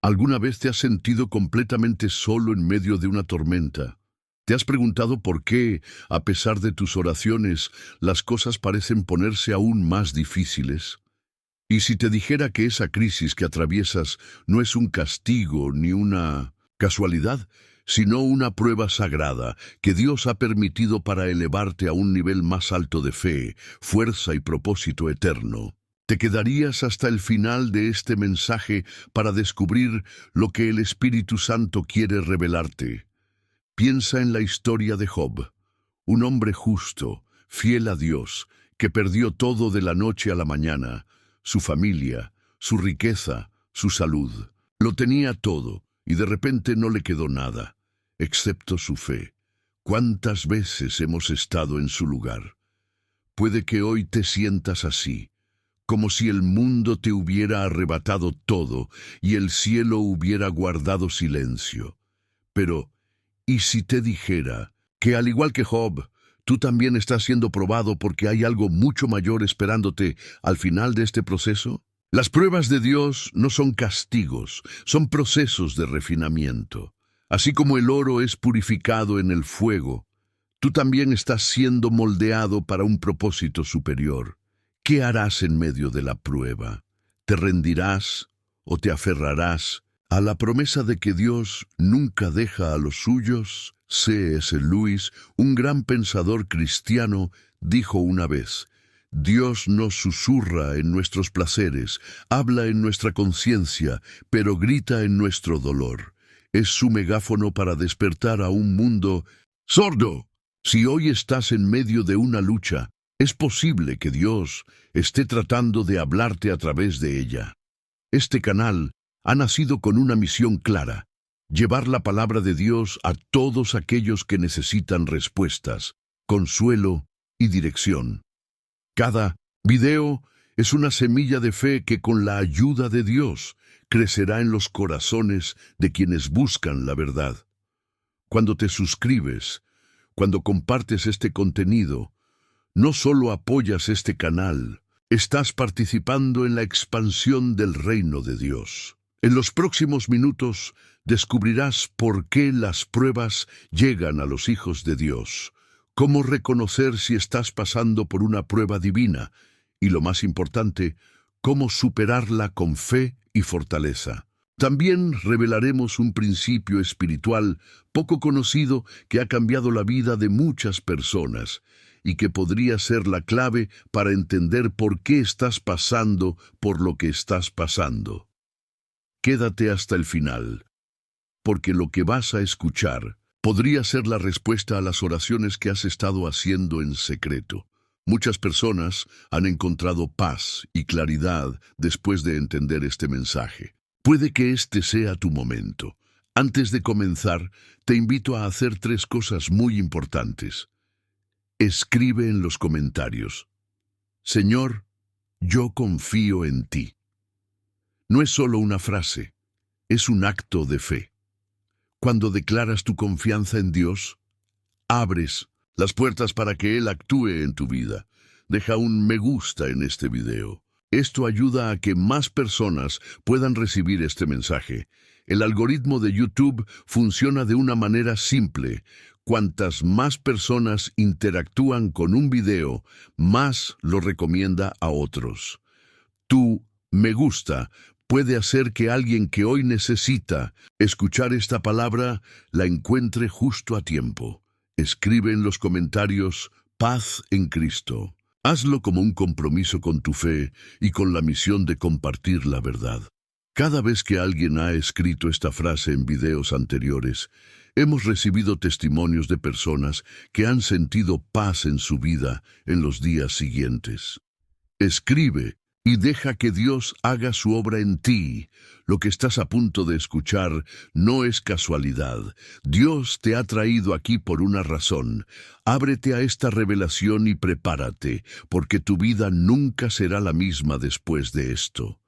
¿Alguna vez te has sentido completamente solo en medio de una tormenta? ¿Te has preguntado por qué, a pesar de tus oraciones, las cosas parecen ponerse aún más difíciles? ¿Y si te dijera que esa crisis que atraviesas no es un castigo ni una casualidad, sino una prueba sagrada que Dios ha permitido para elevarte a un nivel más alto de fe, fuerza y propósito eterno? ¿Te quedarías hasta el final de este mensaje para descubrir lo que el Espíritu Santo quiere revelarte? Piensa en la historia de Job, un hombre justo, fiel a Dios, que perdió todo de la noche a la mañana: su familia, su riqueza, su salud. Lo tenía todo, y de repente no le quedó nada, excepto su fe. ¿Cuántas veces hemos estado en su lugar? Puede que hoy te sientas así, como si el mundo te hubiera arrebatado todo y el cielo hubiera guardado silencio. Pero, ¿y si te dijera que, al igual que Job, tú también estás siendo probado porque hay algo mucho mayor esperándote al final de este proceso? Las pruebas de Dios no son castigos, son procesos de refinamiento. Así como el oro es purificado en el fuego, tú también estás siendo moldeado para un propósito superior. ¿Qué harás en medio de la prueba? ¿Te rendirás o te aferrarás a la promesa de que Dios nunca deja a los suyos? C.S. Lewis, un gran pensador cristiano, dijo una vez: Dios nos susurra en nuestros placeres, habla en nuestra conciencia, pero grita en nuestro dolor. Es su megáfono para despertar a un mundo sordo. Si hoy estás en medio de una lucha, es posible que Dios esté tratando de hablarte a través de ella. Este canal ha nacido con una misión clara: llevar la palabra de Dios a todos aquellos que necesitan respuestas, consuelo y dirección. Cada video es una semilla de fe que, con la ayuda de Dios, crecerá en los corazones de quienes buscan la verdad. Cuando te suscribes, cuando compartes este contenido, no solo apoyas este canal, estás participando en la expansión del reino de Dios. En los próximos minutos descubrirás por qué las pruebas llegan a los hijos de Dios, cómo reconocer si estás pasando por una prueba divina y, lo más importante, cómo superarla con fe y fortaleza. También revelaremos un principio espiritual poco conocido que ha cambiado la vida de muchas personas y que podría ser la clave para entender por qué estás pasando por lo que estás pasando. Quédate hasta el final, porque lo que vas a escuchar podría ser la respuesta a las oraciones que has estado haciendo en secreto. Muchas personas han encontrado paz y claridad después de entender este mensaje. Puede que este sea tu momento. Antes de comenzar, te invito a hacer 3 cosas muy importantes. Escribe en los comentarios: Señor, yo confío en ti. No es solo una frase, es un acto de fe. Cuando declaras tu confianza en Dios, abres las puertas para que Él actúe en tu vida. Deja un me gusta en este video. Esto ayuda a que más personas puedan recibir este mensaje. El algoritmo de YouTube funciona de una manera simple. Cuantas más personas interactúan con un video, más lo recomienda a otros. Tu me gusta puede hacer que alguien que hoy necesita escuchar esta palabra la encuentre justo a tiempo. Escribe en los comentarios: paz en Cristo. Hazlo como un compromiso con tu fe y con la misión de compartir la verdad. Cada vez que alguien ha escrito esta frase en videos anteriores, hemos recibido testimonios de personas que han sentido paz en su vida en los días siguientes. Escribe y deja que Dios haga su obra en ti. Lo que estás a punto de escuchar no es casualidad. Dios te ha traído aquí por una razón. Ábrete a esta revelación y prepárate, porque tu vida nunca será la misma después de esto.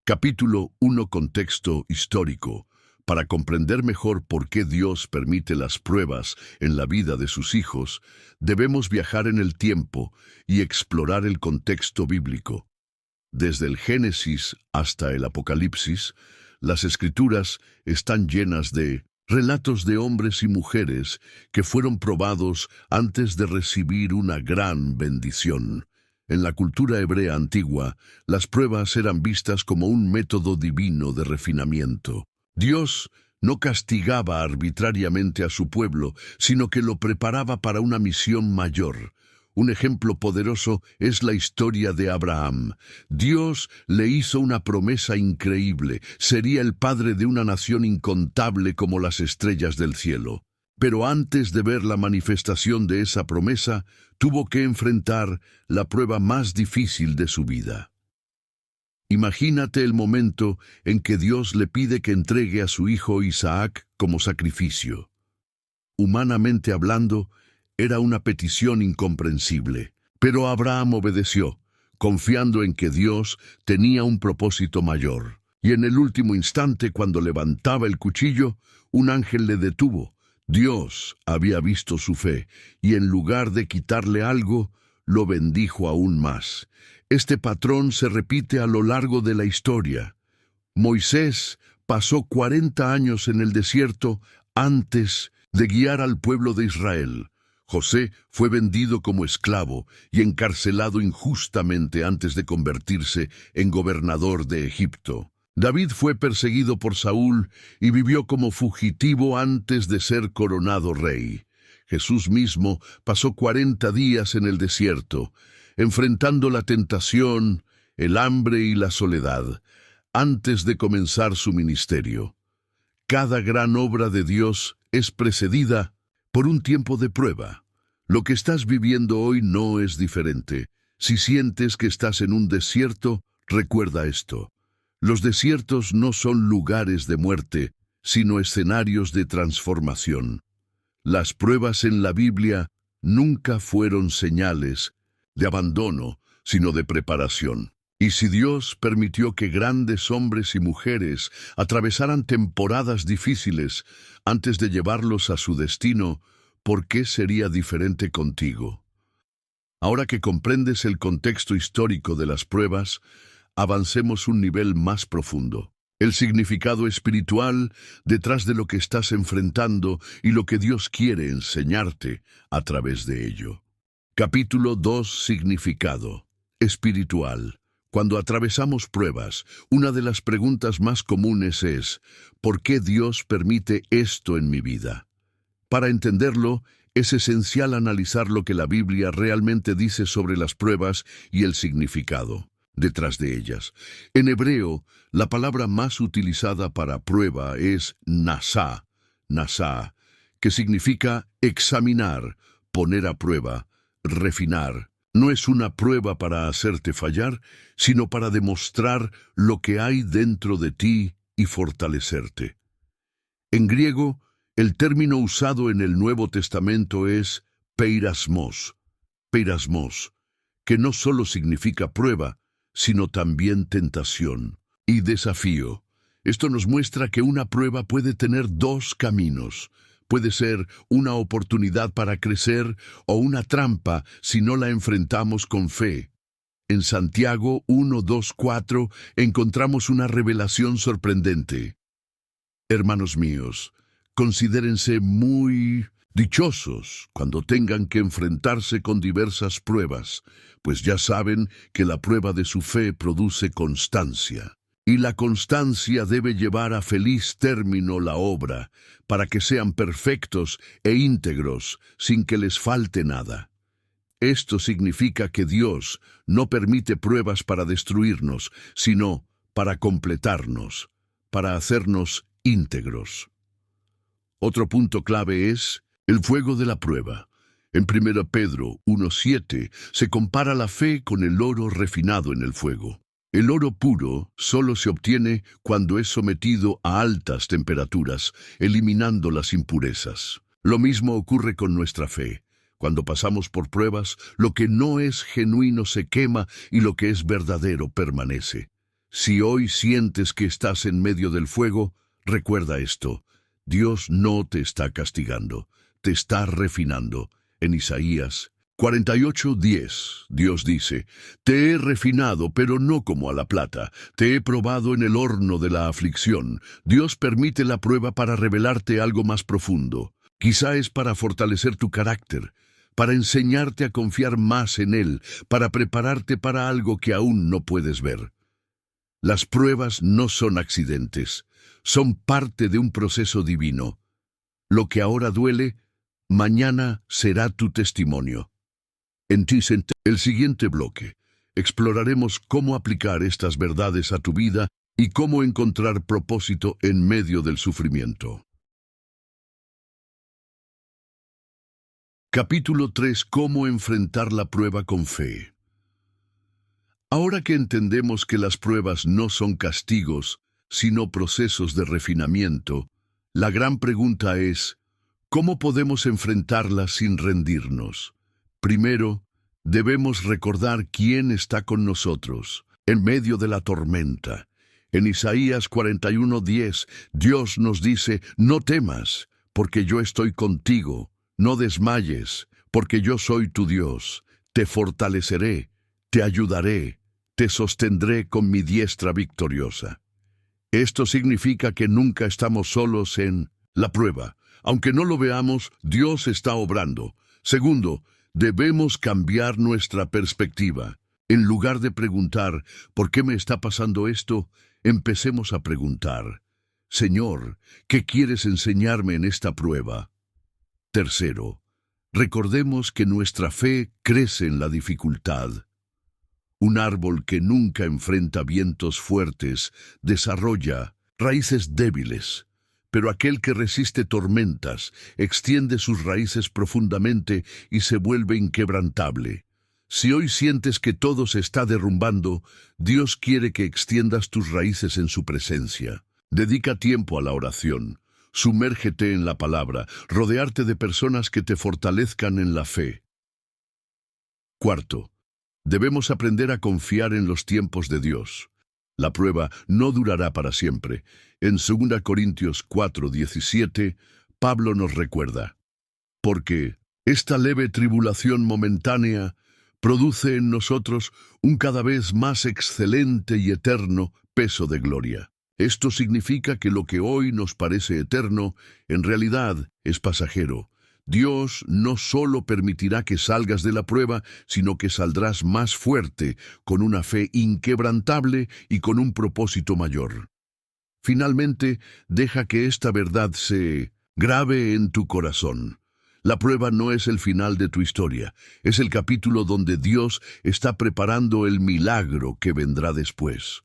Capítulo 1. Contexto histórico. Para comprender mejor por qué Dios permite las pruebas en la vida de sus hijos, debemos viajar en el tiempo y explorar el contexto bíblico. Desde el Génesis hasta el Apocalipsis, Las Escrituras están llenas de relatos de hombres y mujeres que fueron probados antes de recibir una gran bendición. En la cultura hebrea antigua, las pruebas eran vistas como un método divino de refinamiento. Dios no castigaba arbitrariamente a su pueblo, sino que lo preparaba para una misión mayor. Un ejemplo poderoso es la historia de Abraham. Dios le hizo una promesa increíble. Sería el padre de una nación incontable como las estrellas del cielo. Pero antes de ver la manifestación de esa promesa, tuvo que enfrentar la prueba más difícil de su vida. Imagínate el momento en que Dios le pide que entregue a su hijo Isaac como sacrificio. Humanamente hablando, era una petición incomprensible, pero Abraham obedeció, confiando en que Dios tenía un propósito mayor. Y en el último instante, cuando levantaba el cuchillo, un ángel le detuvo. Dios había visto su fe, y en lugar de quitarle algo, lo bendijo aún más. Este patrón se repite a lo largo de la historia. Moisés pasó 40 años en el desierto antes de guiar al pueblo de Israel. José fue vendido como esclavo y encarcelado injustamente antes de convertirse en gobernador de Egipto. David fue perseguido por Saúl y vivió como fugitivo antes de ser coronado rey. Jesús mismo pasó 40 días en el desierto, enfrentando la tentación, el hambre y la soledad, antes de comenzar su ministerio. Cada gran obra de Dios es precedida por un tiempo de prueba. Lo que estás viviendo hoy no es diferente. Si sientes que estás en un desierto, recuerda esto. Los desiertos no son lugares de muerte, sino escenarios de transformación. Las pruebas en la Biblia nunca fueron señales de abandono, sino de preparación. Y si Dios permitió que grandes hombres y mujeres atravesaran temporadas difíciles antes de llevarlos a su destino, ¿por qué sería diferente contigo? Ahora que comprendes el contexto histórico de las pruebas, avancemos un nivel más profundo. El significado espiritual detrás de lo que estás enfrentando y lo que Dios quiere enseñarte a través de ello. Capítulo 2. Significado espiritual. Cuando atravesamos pruebas, una de las preguntas más comunes es, ¿por qué Dios permite esto en mi vida? Para entenderlo, es esencial analizar lo que la Biblia realmente dice sobre las pruebas y el significado detrás de ellas. En hebreo, la palabra más utilizada para prueba es nasá, que significa examinar, poner a prueba, refinar. No es una prueba para hacerte fallar, sino para demostrar lo que hay dentro de ti y fortalecerte. En griego, el término usado en el Nuevo Testamento es peirasmos, que no solo significa prueba, sino también tentación y desafío. Esto nos muestra que una prueba puede tener dos caminos. Puede ser una oportunidad para crecer o una trampa si no la enfrentamos con fe. En Santiago 1:2-4 encontramos una revelación sorprendente. Hermanos míos, considérense muy dichosos cuando tengan que enfrentarse con diversas pruebas, pues ya saben que la prueba de su fe produce constancia. Y la constancia debe llevar a feliz término la obra, para que sean perfectos e íntegros, sin que les falte nada. Esto significa que Dios no permite pruebas para destruirnos, sino para completarnos, para hacernos íntegros. Otro punto clave es el fuego de la prueba. En 1 Pedro 1:7 se compara la fe con el oro refinado en el fuego. El oro puro solo se obtiene cuando es sometido a altas temperaturas, eliminando las impurezas. Lo mismo ocurre con nuestra fe. Cuando pasamos por pruebas, lo que no es genuino se quema y lo que es verdadero permanece. Si hoy sientes que estás en medio del fuego, recuerda esto. Dios no te está castigando, te está refinando. En Isaías 48:10, Dios dice, «Te he refinado, pero no como a la plata. Te he probado en el horno de la aflicción». Dios permite la prueba para revelarte algo más profundo. Quizá es para fortalecer tu carácter, para enseñarte a confiar más en Él, para prepararte para algo que aún no puedes ver. Las pruebas no son accidentes, son parte de un proceso divino. Lo que ahora duele, mañana será tu testimonio. En el siguiente bloque, exploraremos cómo aplicar estas verdades a tu vida y cómo encontrar propósito en medio del sufrimiento. Capítulo 3. Cómo enfrentar la prueba con fe. Ahora que entendemos que las pruebas no son castigos, sino procesos de refinamiento, la gran pregunta es, ¿cómo podemos enfrentarlas sin rendirnos? Primero, debemos recordar quién está con nosotros en medio de la tormenta. En Isaías 41:10, Dios nos dice, «No temas, porque yo estoy contigo. No desmayes, porque yo soy tu Dios. Te fortaleceré, te ayudaré, te sostendré con mi diestra victoriosa». Esto significa que nunca estamos solos en la prueba. Aunque no lo veamos, Dios está obrando. Segundo, debemos cambiar nuestra perspectiva. En lugar de preguntar, ¿por qué me está pasando esto?, empecemos a preguntar, Señor, ¿qué quieres enseñarme en esta prueba? Tercero, recordemos que nuestra fe crece en la dificultad. Un árbol que nunca enfrenta vientos fuertes desarrolla raíces débiles, pero aquel que resiste tormentas extiende sus raíces profundamente y se vuelve inquebrantable. Si hoy sientes que todo se está derrumbando, Dios quiere que extiendas tus raíces en su presencia. Dedica tiempo a la oración, sumérgete en la palabra, rodearte de personas que te fortalezcan en la fe. Cuarto, debemos aprender a confiar en los tiempos de Dios. La prueba no durará para siempre. En 2 Corintios 4:17, Pablo nos recuerda, «Porque esta leve tribulación momentánea produce en nosotros un cada vez más excelente y eterno peso de gloria». Esto significa que lo que hoy nos parece eterno, en realidad es pasajero. Dios no solo permitirá que salgas de la prueba, sino que saldrás más fuerte, con una fe inquebrantable y con un propósito mayor. Finalmente, deja que esta verdad se grabe en tu corazón. La prueba no es el final de tu historia, es el capítulo donde Dios está preparando el milagro que vendrá después.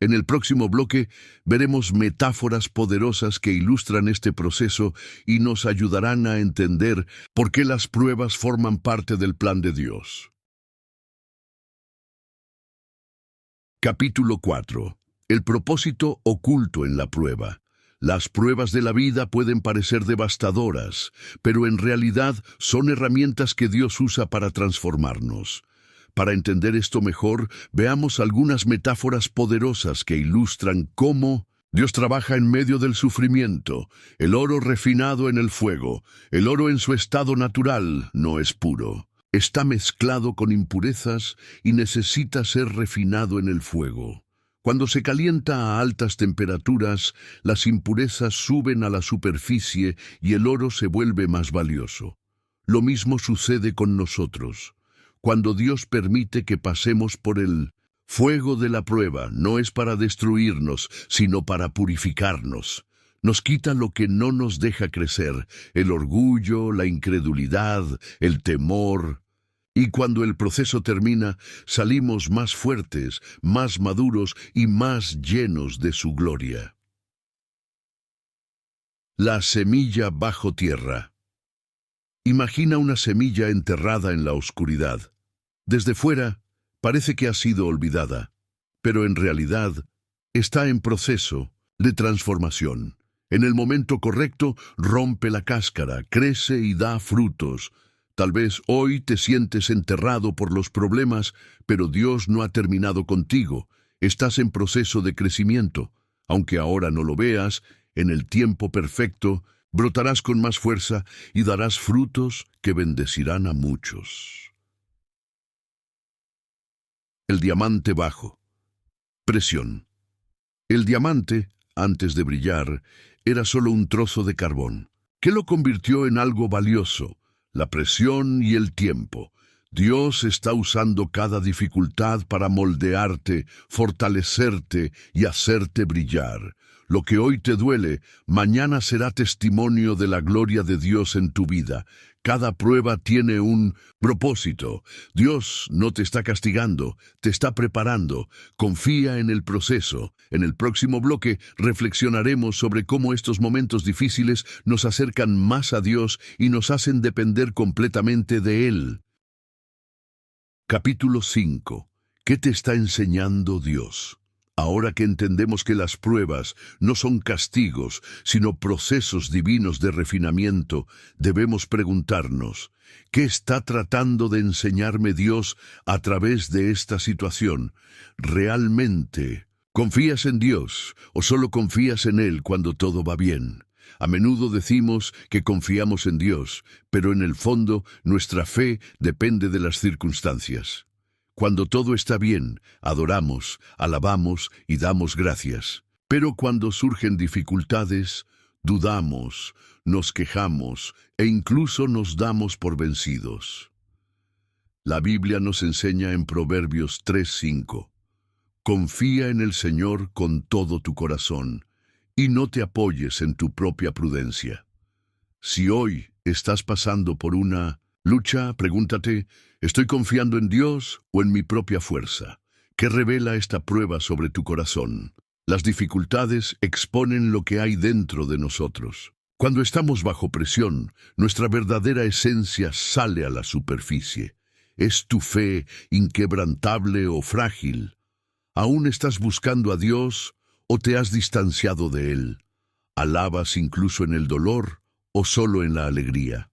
En el próximo bloque veremos metáforas poderosas que ilustran este proceso y nos ayudarán a entender por qué las pruebas forman parte del plan de Dios. Capítulo 4. El propósito oculto en la prueba. Las pruebas de la vida pueden parecer devastadoras, pero en realidad son herramientas que Dios usa para transformarnos. Para entender esto mejor, veamos algunas metáforas poderosas que ilustran cómo Dios trabaja en medio del sufrimiento. El oro refinado en el fuego. El oro en su estado natural no es puro. Está mezclado con impurezas y necesita ser refinado en el fuego. Cuando se calienta a altas temperaturas, las impurezas suben a la superficie y el oro se vuelve más valioso. Lo mismo sucede con nosotros. Cuando Dios permite que pasemos por el fuego de la prueba, no es para destruirnos, sino para purificarnos. Nos quita lo que no nos deja crecer, el orgullo, la incredulidad, el temor. Y cuando el proceso termina, salimos más fuertes, más maduros y más llenos de su gloria. La semilla bajo tierra. Imagina una semilla enterrada en la oscuridad. Desde fuera, parece que ha sido olvidada, pero en realidad está en proceso de transformación. En el momento correcto, rompe la cáscara, crece y da frutos. Tal vez hoy te sientes enterrado por los problemas, pero Dios no ha terminado contigo. Estás en proceso de crecimiento. Aunque ahora no lo veas, en el tiempo perfecto, Brotarás con más fuerza y darás frutos que bendecirán a muchos. El diamante bajo. Presión. El diamante, antes de brillar, era solo un trozo de carbón. ¿Qué lo convirtió en algo valioso? La presión y el tiempo. Dios está usando cada dificultad para moldearte, fortalecerte y hacerte brillar. Lo que hoy te duele, mañana será testimonio de la gloria de Dios en tu vida. Cada prueba tiene un propósito. Dios no te está castigando, te está preparando. Confía en el proceso. En el próximo bloque reflexionaremos sobre cómo estos momentos difíciles nos acercan más a Dios y nos hacen depender completamente de Él. Capítulo 5. ¿Qué te está enseñando Dios? Ahora que entendemos que las pruebas no son castigos, sino procesos divinos de refinamiento, debemos preguntarnos, ¿qué está tratando de enseñarme Dios a través de esta situación? ¿Realmente confías en Dios o solo confías en Él cuando todo va bien? A menudo decimos que confiamos en Dios, pero en el fondo nuestra fe depende de las circunstancias. Cuando todo está bien, adoramos, alabamos y damos gracias. Pero cuando surgen dificultades, dudamos, nos quejamos e incluso nos damos por vencidos. La Biblia nos enseña en Proverbios 3:5. Confía en el Señor con todo tu corazón y no te apoyes en tu propia prudencia. Si hoy estás pasando por una lucha, pregúntate, ¿estoy confiando en Dios o en mi propia fuerza? ¿Qué revela esta prueba sobre tu corazón? Las dificultades exponen lo que hay dentro de nosotros. Cuando estamos bajo presión, nuestra verdadera esencia sale a la superficie. ¿Es tu fe inquebrantable o frágil? ¿Aún estás buscando a Dios o te has distanciado de Él? ¿Alabas incluso en el dolor o solo en la alegría?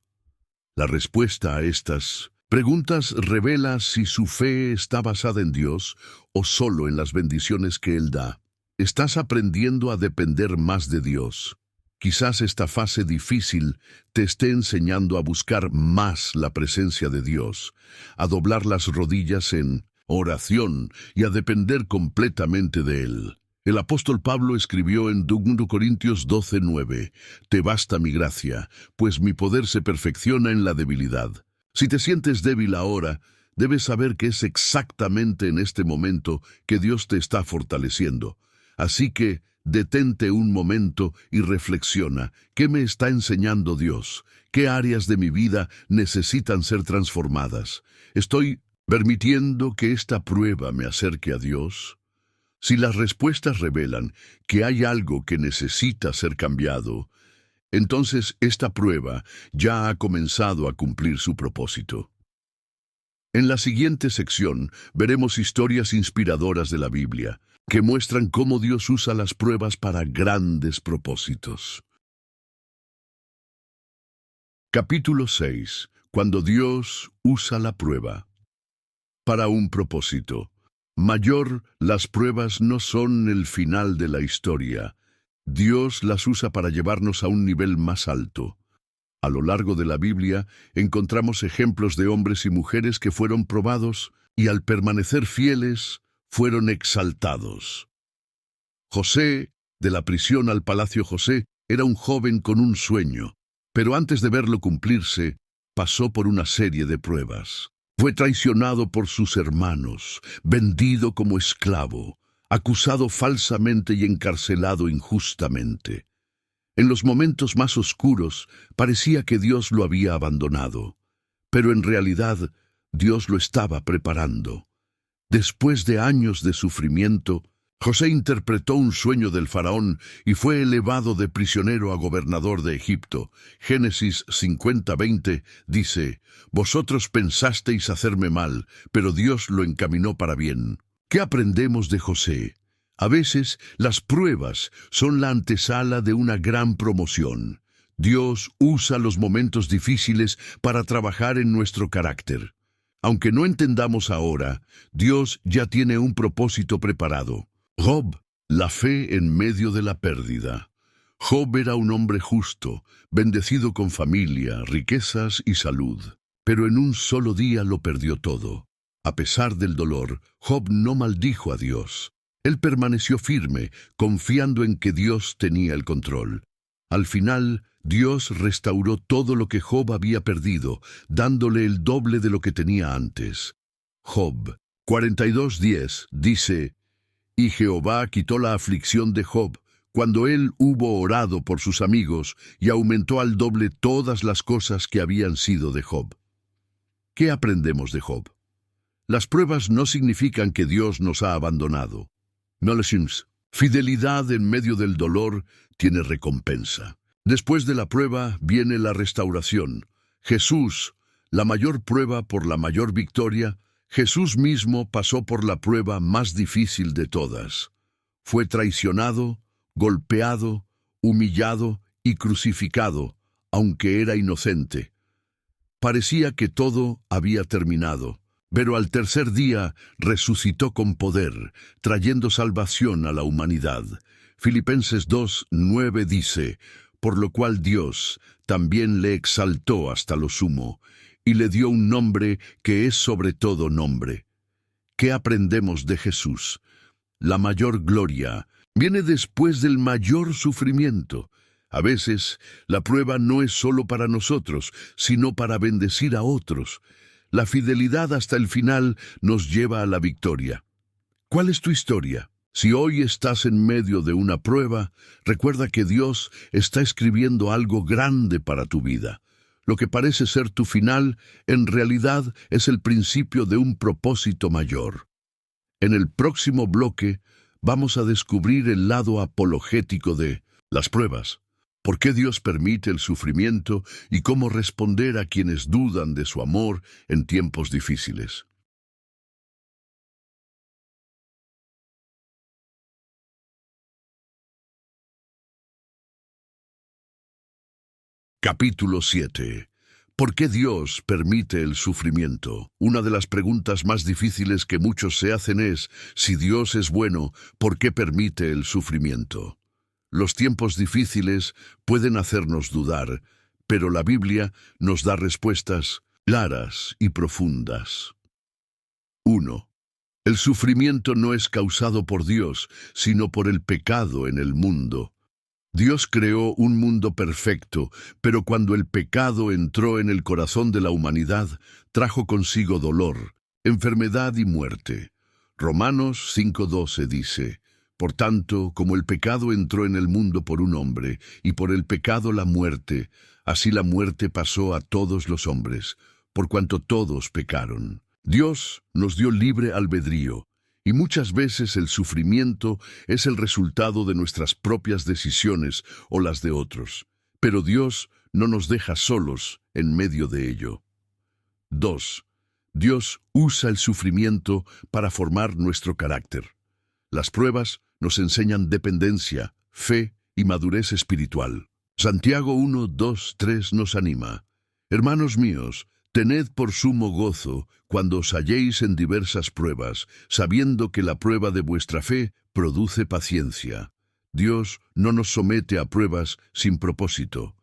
La respuesta a estas preguntas revela si su fe está basada en Dios o solo en las bendiciones que Él da. ¿Estás aprendiendo a depender más de Dios? Quizás esta fase difícil te esté enseñando a buscar más la presencia de Dios, a doblar las rodillas en oración y a depender completamente de Él. El apóstol Pablo escribió en 2 Corintios 12:9, «Te basta mi gracia, pues mi poder se perfecciona en la debilidad». Si te sientes débil ahora, debes saber que es exactamente en este momento que Dios te está fortaleciendo. Así que detente un momento y reflexiona. ¿Qué me está enseñando Dios? ¿Qué áreas de mi vida necesitan ser transformadas? ¿Estoy permitiendo que esta prueba me acerque a Dios? Si las respuestas revelan que hay algo que necesita ser cambiado, entonces esta prueba ya ha comenzado a cumplir su propósito. En la siguiente sección veremos historias inspiradoras de la Biblia, que muestran cómo Dios usa las pruebas para grandes propósitos. Capítulo 6. Cuando Dios usa la prueba para un propósito mayor, las pruebas no son el final de la historia. Dios las usa para llevarnos a un nivel más alto. A lo largo de la Biblia encontramos ejemplos de hombres y mujeres que fueron probados y al permanecer fieles fueron exaltados. José, de la prisión al palacio José, era un joven con un sueño, pero antes de verlo cumplirse, pasó por una serie de pruebas. Fue traicionado por sus hermanos, vendido como esclavo, acusado falsamente y encarcelado injustamente. En los momentos más oscuros parecía que Dios lo había abandonado, pero en realidad Dios lo estaba preparando. Después de años de sufrimiento, José interpretó un sueño del faraón y fue elevado de prisionero a gobernador de Egipto. Génesis 50:20 dice, «Vosotros pensasteis hacerme mal, pero Dios lo encaminó para bien». ¿Qué aprendemos de José? A veces, las pruebas son la antesala de una gran promoción. Dios usa los momentos difíciles para trabajar en nuestro carácter. Aunque no entendamos ahora, Dios ya tiene un propósito preparado. Job, la fe en medio de la pérdida. Job era un hombre justo, bendecido con familia, riquezas y salud, pero en un solo día lo perdió todo. A pesar del dolor, Job no maldijo a Dios. Él permaneció firme, confiando en que Dios tenía el control. Al final, Dios restauró todo lo que Job había perdido, dándole el doble de lo que tenía antes. Job 42:10 dice: Y Jehová quitó la aflicción de Job, cuando él hubo orado por sus amigos, y aumentó al doble todas las cosas que habían sido de Job. ¿Qué aprendemos de Job? Las pruebas no significan que Dios nos ha abandonado. Knowledge, fidelidad en medio del dolor tiene recompensa. Después de la prueba viene la restauración. Jesús, la mayor prueba por la mayor victoria, Jesús mismo pasó por la prueba más difícil de todas. Fue traicionado, golpeado, humillado y crucificado, aunque era inocente. Parecía que todo había terminado, pero al tercer día resucitó con poder, trayendo salvación a la humanidad. Filipenses 2:9 dice: por lo cual Dios también le exaltó hasta lo sumo, y le dio un nombre que es sobre todo nombre. ¿Qué aprendemos de Jesús? La mayor gloria viene después del mayor sufrimiento. A veces, la prueba no es solo para nosotros, sino para bendecir a otros. La fidelidad hasta el final nos lleva a la victoria. ¿Cuál es tu historia? Si hoy estás en medio de una prueba, recuerda que Dios está escribiendo algo grande para tu vida. Lo que parece ser tu final, en realidad es el principio de un propósito mayor. En el próximo bloque, vamos a descubrir el lado apologético de las pruebas. ¿Por qué Dios permite el sufrimiento y cómo responder a quienes dudan de su amor en tiempos difíciles? Capítulo 7. ¿Por qué Dios permite el sufrimiento? Una de las preguntas más difíciles que muchos se hacen es: si Dios es bueno, ¿por qué permite el sufrimiento? Los tiempos difíciles pueden hacernos dudar, pero la Biblia nos da respuestas claras y profundas. 1. El sufrimiento no es causado por Dios, sino por el pecado en el mundo. Dios creó un mundo perfecto, pero cuando el pecado entró en el corazón de la humanidad, trajo consigo dolor, enfermedad y muerte. Romanos 5:12 dice: por tanto, como el pecado entró en el mundo por un hombre, y por el pecado la muerte, así la muerte pasó a todos los hombres, por cuanto todos pecaron. Dios nos dio libre albedrío, y muchas veces el sufrimiento es el resultado de nuestras propias decisiones o las de otros. Pero Dios no nos deja solos en medio de ello. 2. Dios usa el sufrimiento para formar nuestro carácter. Las pruebas nos enseñan dependencia, fe y madurez espiritual. Santiago 1:2-3 nos anima: hermanos míos, tened por sumo gozo cuando os halléis en diversas pruebas, sabiendo que la prueba de vuestra fe produce paciencia. Dios no nos somete a pruebas sin propósito.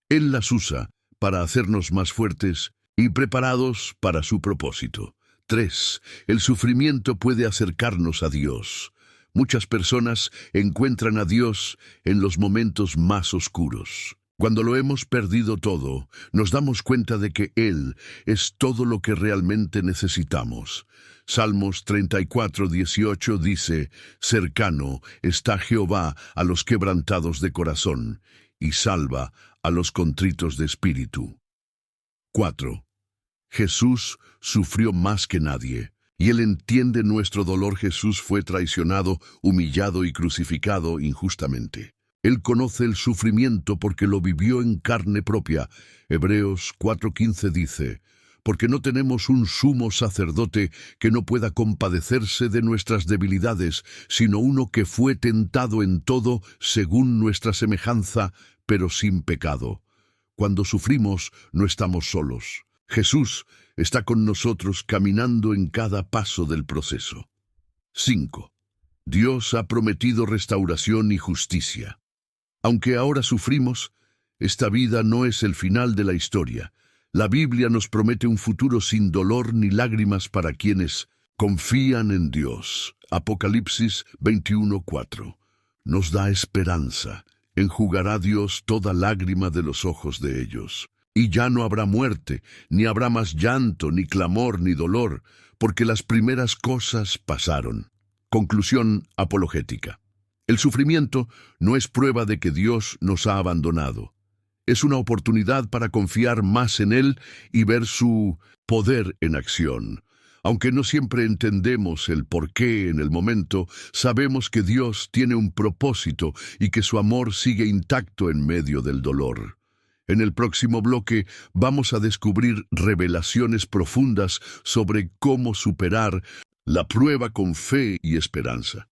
Él las usa para hacernos más fuertes y preparados para su propósito. 3. El sufrimiento puede acercarnos a Dios. Muchas personas encuentran a Dios en los momentos más oscuros. Cuando lo hemos perdido todo, nos damos cuenta de que Él es todo lo que realmente necesitamos. Salmos 34:18 dice: cercano está Jehová a los quebrantados de corazón, y salva a los contritos de espíritu. 4. Jesús sufrió más que nadie, y Él entiende nuestro dolor. Jesús fue traicionado, humillado y crucificado injustamente. Él conoce el sufrimiento porque lo vivió en carne propia. Hebreos 4:15 dice: porque no tenemos un sumo sacerdote que no pueda compadecerse de nuestras debilidades, sino uno que fue tentado en todo según nuestra semejanza, pero sin pecado. Cuando sufrimos, no estamos solos. Jesús está con nosotros caminando en cada paso del proceso. 5. Dios ha prometido restauración y justicia. Aunque ahora sufrimos, esta vida no es el final de la historia. La Biblia nos promete un futuro sin dolor ni lágrimas para quienes confían en Dios. Apocalipsis 21:4. Nos da esperanza. Enjugará Dios toda lágrima de los ojos de ellos. Y ya no habrá muerte, ni habrá más llanto, ni clamor, ni dolor, porque las primeras cosas pasaron. Conclusión apologética. El sufrimiento no es prueba de que Dios nos ha abandonado. Es una oportunidad para confiar más en Él y ver su poder en acción. Aunque no siempre entendemos el porqué en el momento, sabemos que Dios tiene un propósito y que su amor sigue intacto en medio del dolor. En el próximo bloque vamos a descubrir revelaciones profundas sobre cómo superar la prueba con fe y esperanza.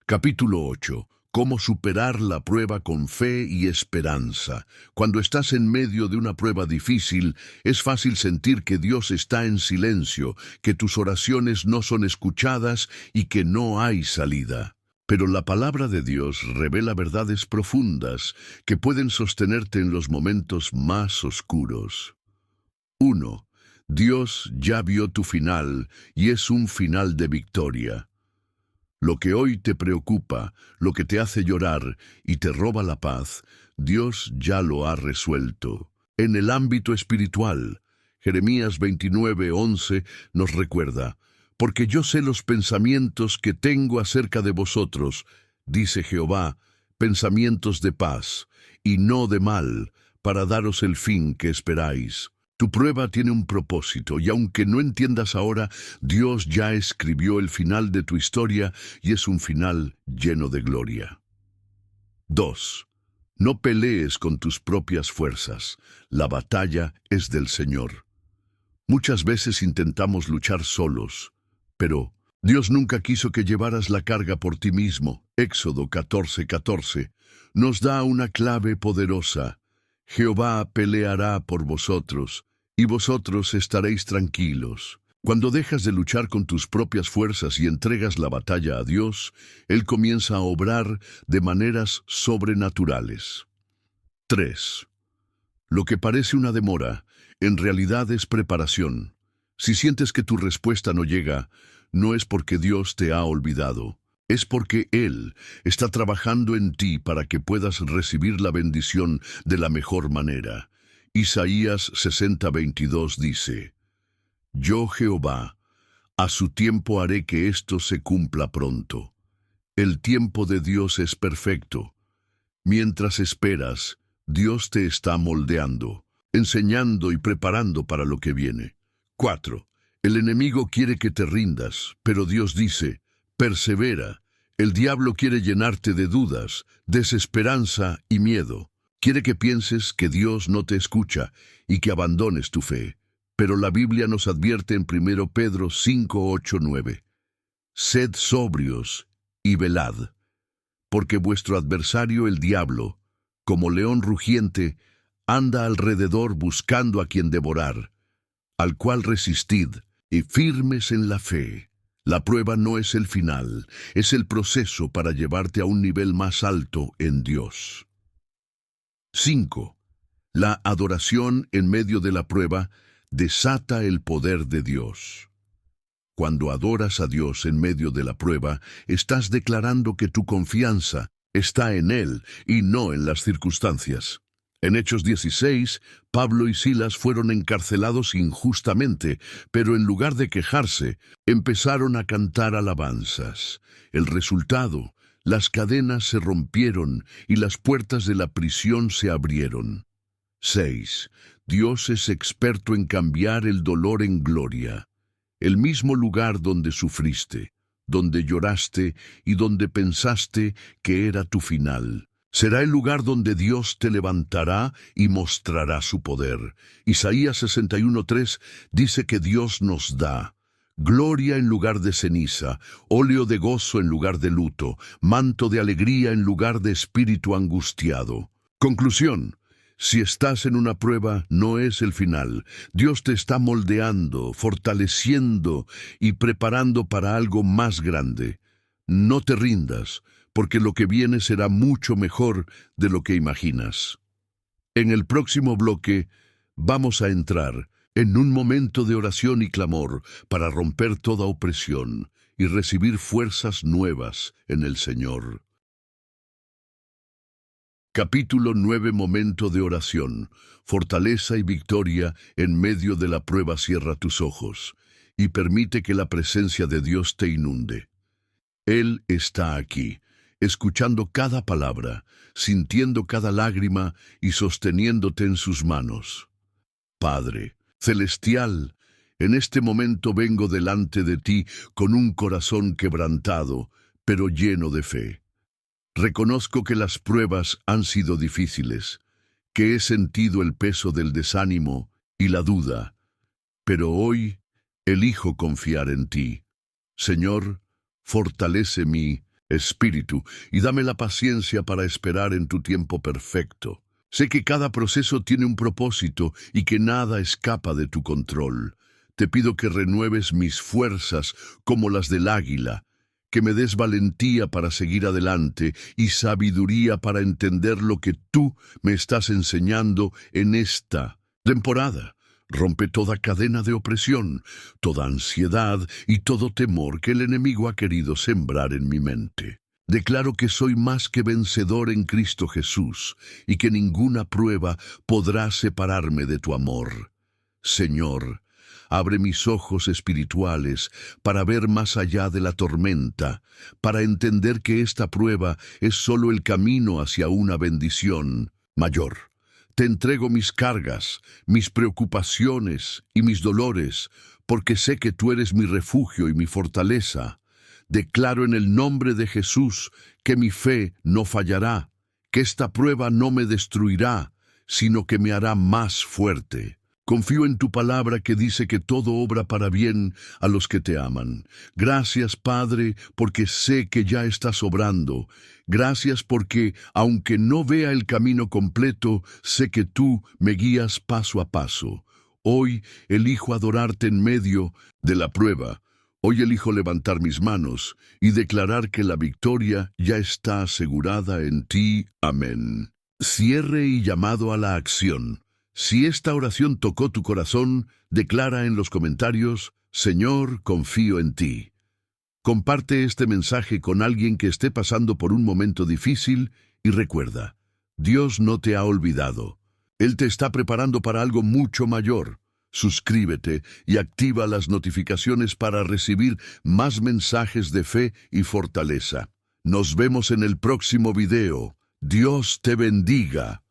Capítulo 8. Cómo superar la prueba con fe y esperanza. Cuando estás en medio de una prueba difícil, es fácil sentir que Dios está en silencio, que tus oraciones no son escuchadas y que no hay salida. Pero la palabra de Dios revela verdades profundas que pueden sostenerte en los momentos más oscuros. 1. Dios ya vio tu final y es un final de victoria. Lo que hoy te preocupa, lo que te hace llorar y te roba la paz, Dios ya lo ha resuelto. En el ámbito espiritual, Jeremías 29:11 nos recuerda: porque yo sé los pensamientos que tengo acerca de vosotros, dice Jehová, pensamientos de paz y no de mal, para daros el fin que esperáis. Tu prueba tiene un propósito, y aunque no entiendas ahora, Dios ya escribió el final de tu historia y es un final lleno de gloria. 2. No pelees con tus propias fuerzas. La batalla es del Señor. Muchas veces intentamos luchar solos, pero Dios nunca quiso que llevaras la carga por ti mismo. Éxodo 14:14 nos da una clave poderosa. Jehová peleará por vosotros, y vosotros estaréis tranquilos. Cuando dejas de luchar con tus propias fuerzas y entregas la batalla a Dios, Él comienza a obrar de maneras sobrenaturales. 3. Lo que parece una demora, en realidad es preparación. Si sientes que tu respuesta no llega, no es porque Dios te ha olvidado. Es porque Él está trabajando en ti para que puedas recibir la bendición de la mejor manera. Isaías 60:22 dice: Yo, Jehová, a su tiempo haré que esto se cumpla pronto. El tiempo de Dios es perfecto. Mientras esperas, Dios te está moldeando, enseñando y preparando para lo que viene. 4. El enemigo quiere que te rindas, pero Dios dice: persevera. El diablo quiere llenarte de dudas, desesperanza y miedo. Quiere que pienses que Dios no te escucha y que abandones tu fe. Pero la Biblia nos advierte en 1 Pedro 5:8-9. Sed sobrios y velad, porque vuestro adversario el diablo, como león rugiente, anda alrededor buscando a quien devorar, al cual resistid, y firmes en la fe. La prueba no es el final, es el proceso para llevarte a un nivel más alto en Dios. 5. La adoración en medio de la prueba desata el poder de Dios. Cuando adoras a Dios en medio de la prueba, estás declarando que tu confianza está en Él y no en las circunstancias. En Hechos 16, Pablo y Silas fueron encarcelados injustamente, pero en lugar de quejarse, empezaron a cantar alabanzas. El resultado: las cadenas se rompieron y las puertas de la prisión se abrieron. 6. Dios es experto en cambiar el dolor en gloria. El mismo lugar donde sufriste, donde lloraste y donde pensaste que era tu final, será el lugar donde Dios te levantará y mostrará su poder. Isaías 61:3 dice que Dios nos da gloria en lugar de ceniza, óleo de gozo en lugar de luto, manto de alegría en lugar de espíritu angustiado. Conclusión. Si estás en una prueba, no es el final. Dios te está moldeando, fortaleciendo y preparando para algo más grande. No te rindas, porque lo que viene será mucho mejor de lo que imaginas. En el próximo bloque vamos a entrar en un momento de oración y clamor para romper toda opresión y recibir fuerzas nuevas en el Señor. Capítulo 9. Momento de oración. Fortaleza y victoria en medio de la prueba. Cierra tus ojos y permite que la presencia de Dios te inunde. Él está aquí, escuchando cada palabra, sintiendo cada lágrima y sosteniéndote en sus manos. Padre celestial, en este momento vengo delante de ti con un corazón quebrantado, pero lleno de fe. Reconozco que las pruebas han sido difíciles, que he sentido el peso del desánimo y la duda, pero hoy elijo confiar en ti. Señor, fortalece mi espíritu y dame la paciencia para esperar en tu tiempo perfecto. Sé que cada proceso tiene un propósito y que nada escapa de tu control. Te pido que renueves mis fuerzas como las del águila, que me des valentía para seguir adelante y sabiduría para entender lo que tú me estás enseñando en esta temporada. Rompe toda cadena de opresión, toda ansiedad y todo temor que el enemigo ha querido sembrar en mi mente. Declaro que soy más que vencedor en Cristo Jesús y que ninguna prueba podrá separarme de tu amor. Señor, abre mis ojos espirituales para ver más allá de la tormenta, para entender que esta prueba es solo el camino hacia una bendición mayor. Te entrego mis cargas, mis preocupaciones y mis dolores, porque sé que tú eres mi refugio y mi fortaleza. Declaro en el nombre de Jesús que mi fe no fallará, que esta prueba no me destruirá, sino que me hará más fuerte. Confío en tu palabra que dice que todo obra para bien a los que te aman. Gracias, Padre, porque sé que ya estás obrando. Gracias porque, aunque no vea el camino completo, sé que tú me guías paso a paso. Hoy elijo adorarte en medio de la prueba. Hoy elijo levantar mis manos y declarar que la victoria ya está asegurada en ti. Amén. Cierre y llamado a la acción. Si esta oración tocó tu corazón, declara en los comentarios: Señor, confío en ti. Comparte este mensaje con alguien que esté pasando por un momento difícil y recuerda, Dios no te ha olvidado. Él te está preparando para algo mucho mayor. Suscríbete y activa las notificaciones para recibir más mensajes de fe y fortaleza. Nos vemos en el próximo video. Dios te bendiga.